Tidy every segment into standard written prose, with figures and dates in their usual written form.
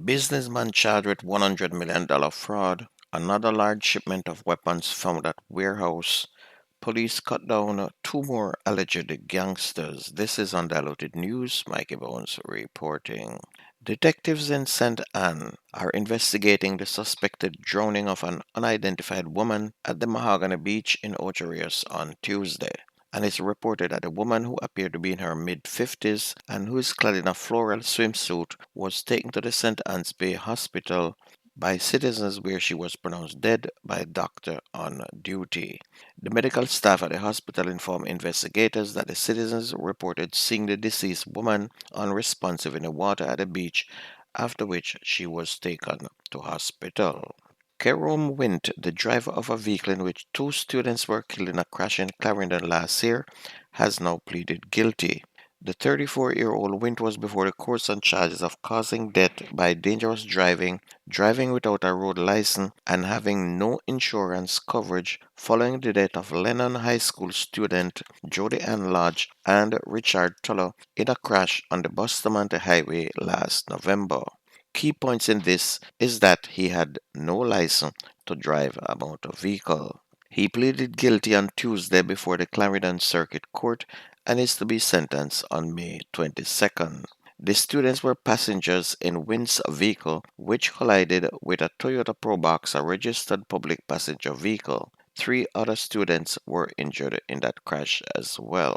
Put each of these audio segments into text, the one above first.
Businessman charged with $100 million fraud. Another large shipment of weapons found at warehouse. Police cut down two more alleged gangsters. This is Undiluted News. Mikey Bones reporting. Detectives in St. Anne are investigating the suspected drowning of an unidentified woman at the Mahogany Beach in Ocho Rios on Tuesday. And it's reported that a woman who appeared to be in her mid-50s and who is clad in a floral swimsuit was taken to the St. Anne's Bay Hospital by citizens where she was pronounced dead by a doctor on duty. The medical staff at the hospital informed investigators that the citizens reported seeing the deceased woman unresponsive in the water at the beach, after which she was taken to hospital. Kerome Wint, the driver of a vehicle in which two students were killed in a crash in Clarendon last year, has now pleaded guilty. The 34-year-old Wint was before the courts on charges of causing death by dangerous driving, driving without a road license, and having no insurance coverage following the death of Lennon High School student Jody Ann Lodge and Richard Tulloh in a crash on the Bustamante Highway last November. Key points in this is that he had no license to drive a motor vehicle. He pleaded guilty on Tuesday before the Clarendon Circuit Court and is to be sentenced on May 22nd. The students were passengers in Wint's vehicle, which collided with a Toyota Probox, a registered public passenger vehicle. Three other students were injured in that crash as well.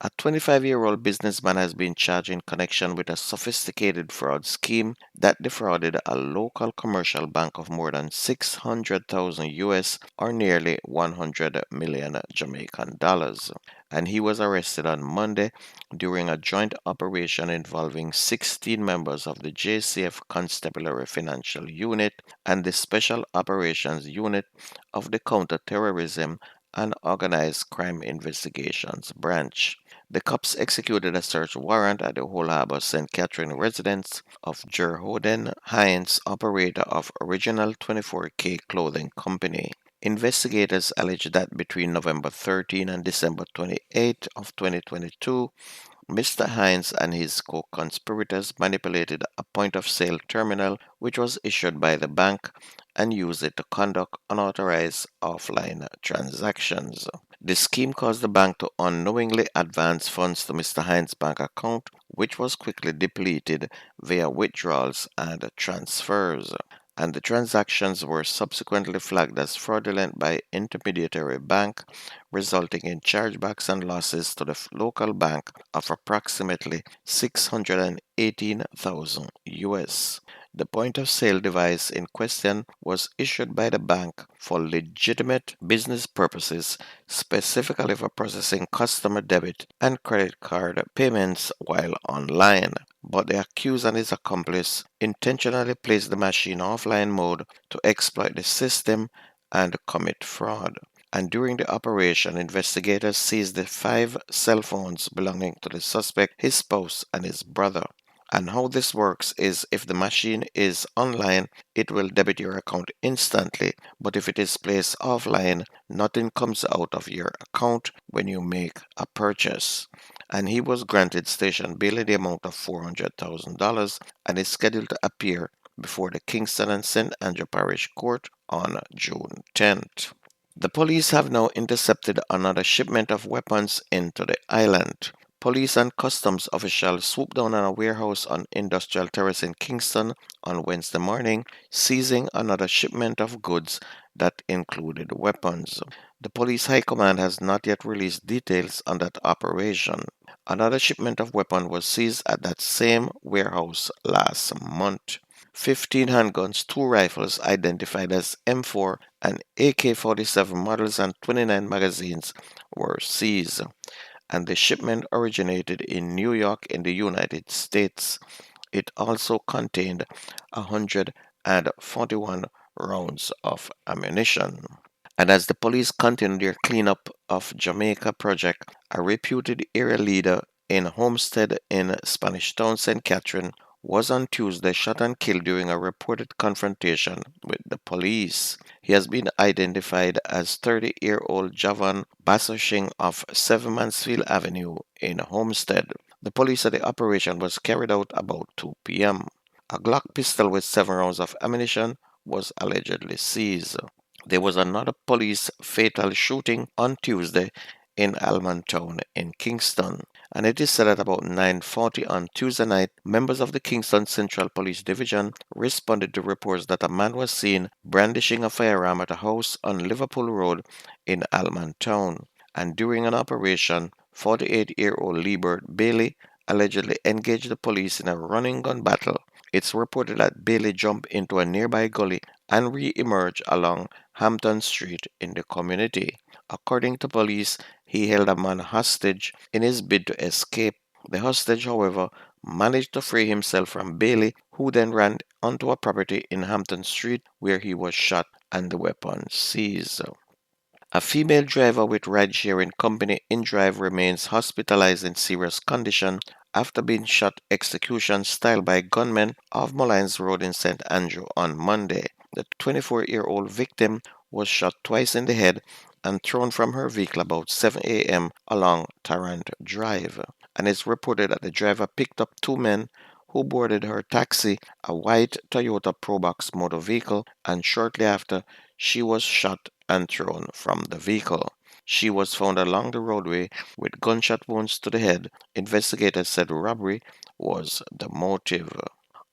A 25-year-old businessman has been charged in connection with a sophisticated fraud scheme that defrauded a local commercial bank of more than 600,000 US or nearly 100 million Jamaican dollars. And he was arrested on Monday during a joint operation involving 16 members of the JCF Constabulary Financial Unit and the Special Operations Unit of the Counterterrorism and Organized Crime Investigations Branch. The cops executed a search warrant at the Whole Harbor St. Catherine residence of Jerhoden Hines, operator of Original 24K Clothing Company. Investigators allege that between November 13 and December 28 of 2022, Mr. Hines and his co-conspirators manipulated a point-of-sale terminal which was issued by the bank and used it to conduct unauthorized offline transactions. The scheme caused the bank to unknowingly advance funds to Mr. Hines' bank account, which was quickly depleted via withdrawals and transfers. And the transactions were subsequently flagged as fraudulent by intermediary bank, resulting in chargebacks and losses to the local bank of approximately 618,000 US. The point of sale device in question was issued by the bank for legitimate business purposes, specifically for processing customer debit and credit card payments while online. But the accused and his accomplice intentionally placed the machine offline mode to exploit the system and commit fraud. And during the operation, investigators seized the 5 cell phones belonging to the suspect, his spouse, and his brother. And how this works is if the machine is online, it will debit your account instantly. But if it is placed offline, nothing comes out of your account when you make a purchase. And he was granted station bail in the amount of $400,000 and is scheduled to appear before the Kingston and St. Andrew Parish Court on June 10th. The police have now intercepted another shipment of weapons into the island. Police and customs officials swooped down on a warehouse on Industrial Terrace in Kingston on Wednesday morning, seizing another shipment of goods that included weapons. The police high command has not yet released details on that operation. Another shipment of weapons was seized at that same warehouse last month. 15 handguns, 2 rifles identified as M4 and AK-47 models, and 29 magazines were seized. And the shipment originated in New York in the United States. It also contained 141 rounds of ammunition. And as the police continued their cleanup of Jamaica project, a reputed area leader in Homestead in Spanish Town, St. Catherine, was on Tuesday shot and killed during a reported confrontation with the police. He has been identified as 30-year-old Javan Basoshing of 7 Mansfield Avenue in Homestead. The police said the operation was carried out about 2 p.m. A Glock pistol with 7 rounds of ammunition was allegedly seized. There was another police fatal shooting on Tuesday in Allentown in Kingston, and it is said at about 9:40 on Tuesday night, members of the Kingston Central Police Division responded to reports that a man was seen brandishing a firearm at a house on Liverpool Road in Allentown, and during an operation, 48-year-old Liebert Bailey allegedly engaged the police in a running gun battle. It's reported that Bailey jumped into a nearby gully and re-emerged along Hampton Street in the community. According to police, he held a man hostage in his bid to escape. The hostage, however, managed to free himself from Bailey, who then ran onto a property in Hampton Street where he was shot and the weapon seized. A female driver with ride-sharing company InDrive remains hospitalized in serious condition after being shot execution style by gunmen off Mullines Road in St. Andrew on Monday. The 24-year-old victim was shot twice in the head and thrown from her vehicle about 7 a.m. along Tarrant Drive. And it's reported that the driver picked up two men who boarded her taxi, a white Toyota Probox motor vehicle, and shortly after, she was shot and thrown from the vehicle. She was found along the roadway with gunshot wounds to the head. Investigators said robbery was the motive.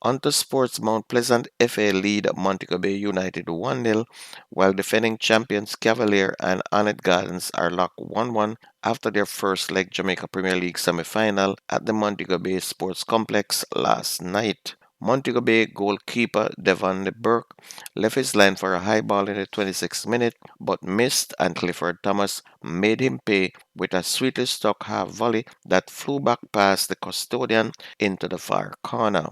On to sports, Mount Pleasant FA lead Montego Bay United 1-0, while defending champions Cavalier and Annette Gardens are locked 1-1 after their first leg Jamaica Premier League semi-final at the Montego Bay Sports Complex last night. Montego Bay goalkeeper Devon Burke left his line for a high ball in the 26th minute but missed, and Clifford Thomas made him pay with a sweetly struck half volley that flew back past the custodian into the far corner.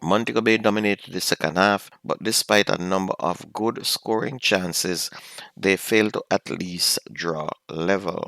Montego Bay dominated the second half, but despite a number of good scoring chances, they failed to at least draw level.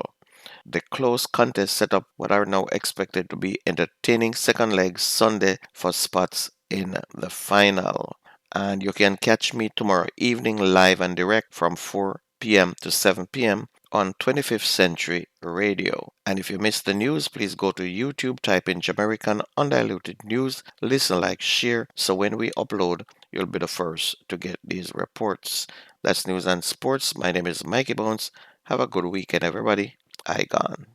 The close contest set up what are now expected to be entertaining second leg Sunday for spots in the final. And you can catch me tomorrow evening live and direct from 4 p.m. to 7 p.m. on 25th Century Radio. And if you missed the news, please go to YouTube, type in Jamaican Undiluted News, listen, like, share, so when we upload, you'll be the first to get these reports. That's news and sports. My name is Mikey Bones. Have a good weekend, everybody. I gone.